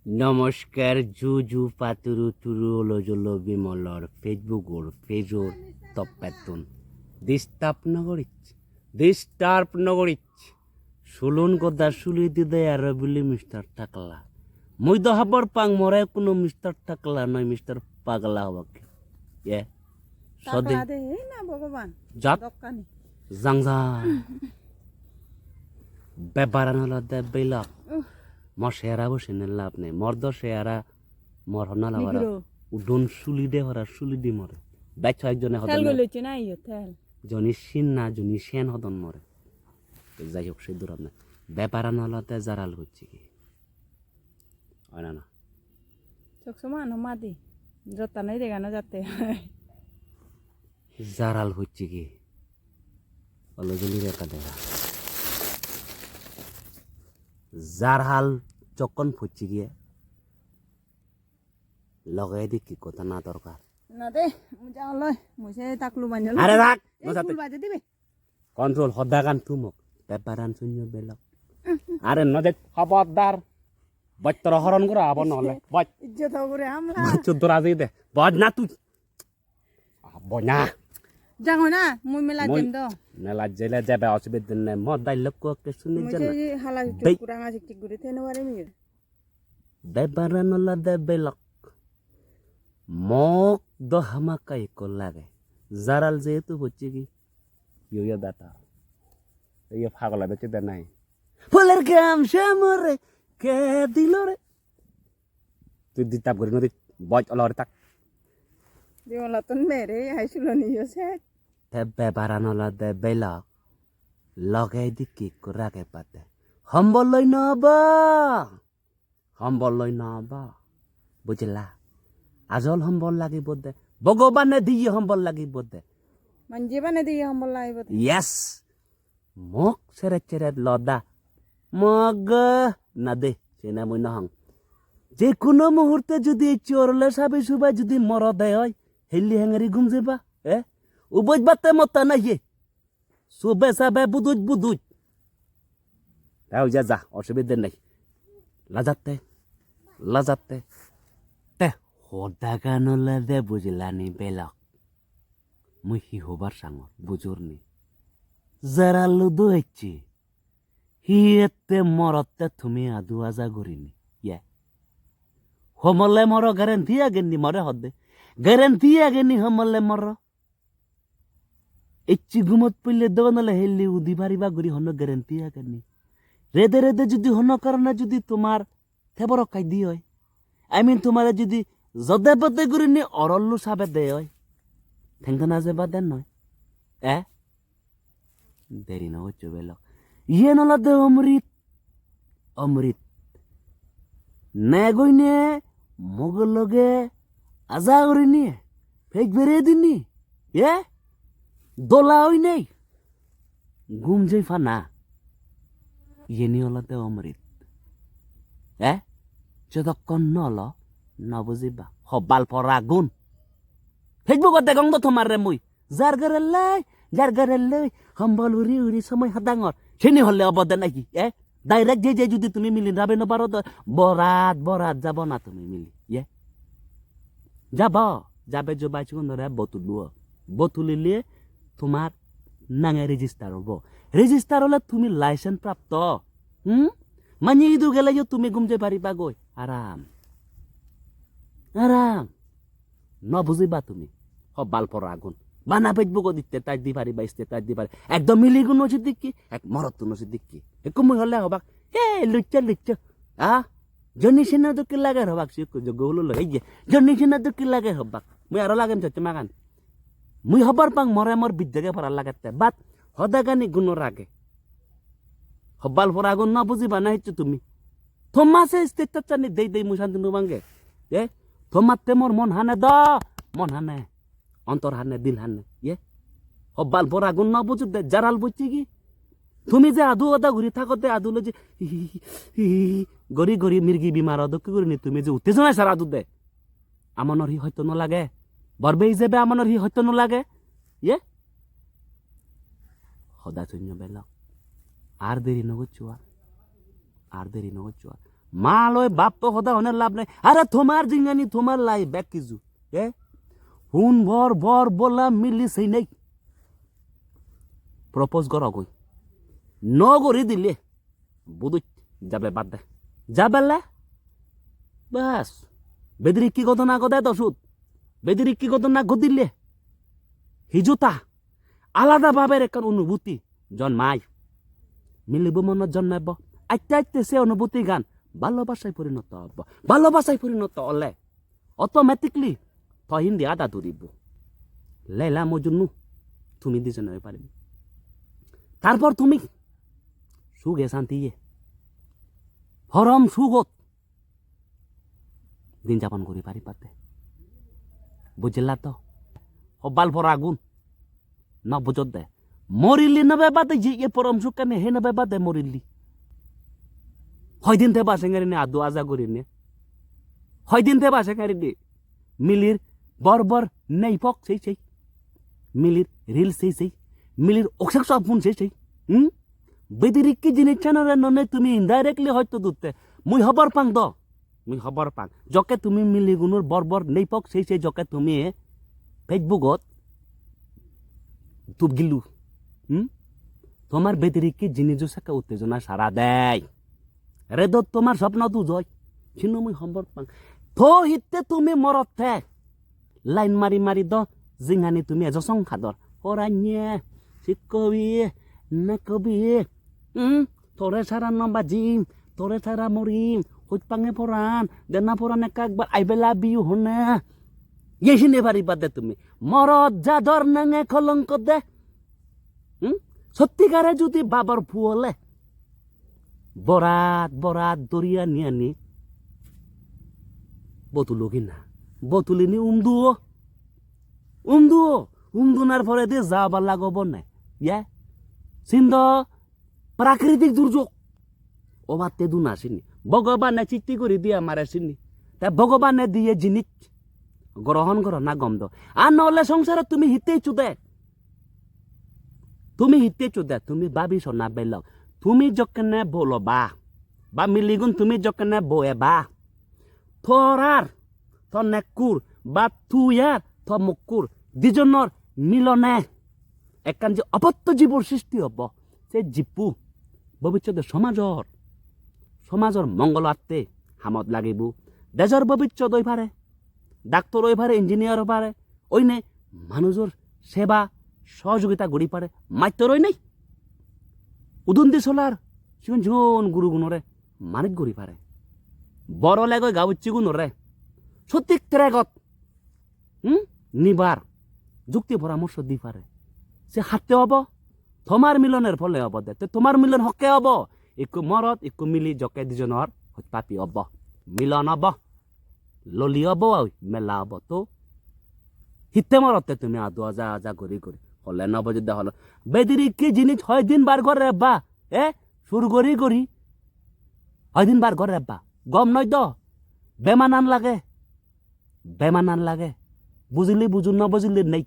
নমস্কার জুজু পাতুরু তুরু লজলো বিমলর ফেসবুকর ফেজর তপ্পাতুন দিস্তাপ নগরিচ সুলুন গদা সুলি দিদে আর বলি মিস্টার টাকলা মুই তো হাবর পাং মরে কোনো মিস্টার টাকলা নয় মিস্টার পাগলা হবাকে এ সদে দে না ভগবান জাত দক্কানি জাংজা বেবারান হলো দে বেলাক মর শেয়ারা বসে লাভ নেই মর্দ শেয়ারা মর হনা লাভারা উডন সুলি দে হরা সুলি দি মরে বাইক একজনে তেল হদন গলেছে না ইয়ে তেল জনি সিন না জনি সেন হদন মরে যাই হোক সেই দূর না বেপারান হলাতে জারাল হচ্ছে কি হয় না চোখ সমান মাদি যত নাই দেখানো যাতে জারাল হচ্ছে কি অলজলি রেখা দেখা জারহাল চকন ফুচি গিয়ে লগাই দি কি কথা না দরকার না দে মুজা লয় মুজে তাকলু বাঞ্জল আরে রাখ ফুল বাজে দিবে কন্ট্রোল হদাগান তুমক পেপারান শূন্য বেলক আরে নদে খবরদার বচ্চর হরণ করা আবার নহলে বচ ইজ্জত করে আমরা চোদ্দ রাজি দে বজ না তুই বনা জানো না মুই মেলা দেম দ মেলা জেলে যাবে অসুবিধা নেই মদ দাই লোক কে শুনি জানা মুজে হালা চুপ কুরাঙা চিক গুরে তেন বারে মিয়ে পেপারান হলা দে বেলক মক দ হামাকাই কলারে জারাল যেহেতু হচ্ছে কি ইয়ে দাতা এই পাগলা বেঁচে দে নাই ফুলের গ্রাম শ্যামরে কে দিল রে তুই দিতাপ করে নদী বজ অলরে তাক দিওলা তন মেরে আইছিল নিয়ে সে তেবে বারানলা দে বেলক লগাই দি কি করাকে পাতে হম্বল লই নবা বুঝলা আজল হম্বল লাগিব দে ভগবানে দিয়ে হম্বল লাগিব দে মঞ্জে বানে দিয়ে হম লাইব yes mok seret loda মগ না দে সেনা মই নহং যে কোনো মুহূর্তে যদি চোরলে সাবে সুবা যদি মর দেয় হয় হেলি হেঙ্গারি ঘুম যাবা উবজ বাতে মতা নাই সুবে সাবে বুদুজ তাও যা অসুবিধা নাই লাজাতে তে হদা গানলে দে বুঝলানি বেলক মুই হি হবার সাঙর বুজুরনি যারা লুদু হচ্ছে হিয়েতে মরতে তুমি আদু আজা করিনি ইয়ে হমলে মর গ্যারেন্টি আগেনি মরে হদে গ্যারেন্টি আগেনি হমলে মর ইচ্ছি ঘুমত পড়লে দোকানলে হেললি উদি পারিবা গরি হন গ্যারেন্টি আগেনি রেদে যদি হন কারণে যদি তোমার থেবর খাই দি হয় আই মিন তোমার যদি জদে পদে করিনি অরল্লু সাবে দে হয় ঠেংটা না যাবা দেন নয় দেরি না হচ্ছে বেলক ইয়ে নলা দে অমৃত নে গইনে মগর লগে আজা করি নিয়ে ফেক বেরিয়ে দিনি দোলা হই নেই ঘুম যাই ফানা ইয়ে নি হলা দে অমৃত যতক্ষণ নল নবুঝিবা হবাল পরা গুণ ফেসবুকত দেখং তো তোমার রে মুই যার ঘরে লাই হম্বল উড়ি সময় হাদাঙর সেনি হলে অবদান নাকি ডাইরেক্ট যে যদি তুমি মিলি যাবে না পারো তো বরাত যাব না তুমি মিলি যাবে জবাই চুন ধরে বতুলিলে তোমার নাঙে রেজিস্টার রেজিস্টার হলে তুমি লাইসেন্স প্রাপ্ত মানে ইদু গেলে তুমি ঘুমতে পারিবা গই আরাম নবুঝিবা তুমি হবাল পর আগুন বানা ফেসবুক দিতে তাই দি পারিবা তাই দি পারি একদম মিলি গুণ সিদ্দিকি এক মরত সিদ্দিকি একমই হলে হবাক লুচ্চা জনি সেনা তো কি লাগে হবাক যোগ্য হলো লগাই গিয়ে জনি সেনা তো কি লাগে হবাক মুই আরো লাগেম চচ্ছে মাগান মুই হবার পাং মরে মর বিদ্যাকে ভরার লাগাতে বাট হদাগানি গুণ রাগে হবাল পর আগুন না বুঝিবা না হচ্ছে তুমি থমাসে স্টেট চানি দেই মুই শান্তি নুবাঙ্গে থমাতে মোর মন হানে অন্তর হানে দিল হানে হবাল পর আগুন না বুঝু দে জারাল বুঝছি কি তুমি যে আদু আদা ঘুরি থাকতে আদুলে যে গড়ি মির্গি বিমার অদক্ষ করিনি তুমি যে উত্তেজনা সার আদু দে আমানোর হি হয়তো নলাগে বরবে যাবে আমানোর হি হয়তো নলাগে সদা শূন্য বেলক আর দেরি নগর চুয়া মা লয় বাপ তো সদা হনে লাভ নাই আরে তোমার জিঙ্গানি তোমার লাই ব্যাক কিছু হুন ভর ভর বলা মিলি সেই নাই প্রপোজ করা কই ন করে দিলে বুধ যাবে বাদ দে যাবে বাস বেদিরি কি কথা না কথা দশুত বেদিরি কি কথা না গদিলে হিজুতা আলাদা ভাবের একটা অনুভূতি জন্মায় মিলিব মনত জন্মাব আইতে আইতে সে অনুভূতি গান ভালোবাসায় পরিণত হব ভালোবাসায় পরিণত হলে অটোমেটিকলি হিন্দি আদা ধরিব লেলা মজনু তুমি দুজনে হয়ে পারিব তারপর তুমি সুখে শান্তিয়ে হরম সুখত দিন যাপন করি পারি পাতে বুঝলা তো হবাল ভর আগুন না বুঝত দে মরিলি নবে বাদে যে পরম সুখ কেন হে নবে বাদে মরিলি হয়দিন তে বাসে গাড়ি নে আদু আজা করি নে হয়দিন তে বাসে গাড়ি নে মিলির বরবর নেই পক সেই মিলির রিল সেই মিলির অক্সেক সব ফোন সেই বেদিরিক কি জিনিস চ্যানেলের ননে তুমি ইনডাইরেক্টলি হয়তো দুতে মুই হবার পাং দ মুই হবার পাং যকে তুমি মিলি গুনুর বরবর নেই পক সেই যকে তুমি ফেসবুকত তুপ গিলু তোমার বেদিরিক কি জিনিস সাকা উত্তেজনা সারা দেয় রে দ তোমার স্বপ্ন তু জয় চিনো মুই হবার পাং থো হিতে তুমি মরত থে লাইন মারি মারি দ জিঙানি তুমি এজ সংখাদর ওরাnye শিকবি না কবি তোরে ছাড়া নবাজিম তোরে ছাড়া মরিম হইত পাঙে পরান দেনা পরান একবার আইবেলা বিউ হনে ইয়েছিনে পারি বাদে তুমি মরদ জাদর নাঙে কলঙ্ক দে সত্যিকারে যদি বাবার ফুয়লে বরাত বরাত দরিয়া নিয়ানি বতুলগি না বতুলিনি উমদুনার পরে দিয়ে যাবার লাগব নাই সিন্ধ প্রাকৃতিক দুর্যোগ ওবার তেদু না আসেনি ভগবানে চিঠি করে দিয়ে আমার আসেনি তা ভগবানে দিয়ে জিনিস গ্রহণ করো না গম দো আর নহলে সংসারে তুমি হিতেই চুদে তুমি ভাবিস না বেল তুমি যখনে বলো বা মিলিগুন তুমি যখনে বয়ে থরার থ নেকুর বা তুয়ার থ মুকুর দুজনের মিলনে একখান যে অপত্য জীবর সৃষ্টি হব সে জীবু ভবিষ্যতে সমাজর মঙ্গলার্থে হামত লাগিব দেশর ভবিষ্যৎ ওই পারে ডাক্তার ওই পারে ইঞ্জিনিয়ার পারে ওই নে মানুষের সেবা সহযোগিতা গড়ি পারে মাইতর ওই নেই উদন্দি চলার জীবন গুরু গুণরে মানিক গড়ি পারে বড় লেগই গাউচ্ছি গুণরে সঠিক ট্রেগত নিবার যুক্তি পরামর্শ দি পারে সে হাতে হব তোমার মিলনের ফলে হব দে তোমার মিলন হকে হব একটু মরত একটু মিলি জকে দুজনের পাপি হব মিলন হব ললি হব মেলা হব তো হিতে মরতে তুমি আদু আজা করি হলে নব যদি হল বেদিরি কি জিনিস হয় দিন বার করে রেব্বা সুর করি হয় দিন বার করে রেব্বা গম নয় তো বেমানান লাগে বুঝলি বুঝুন না বুঝলি নেই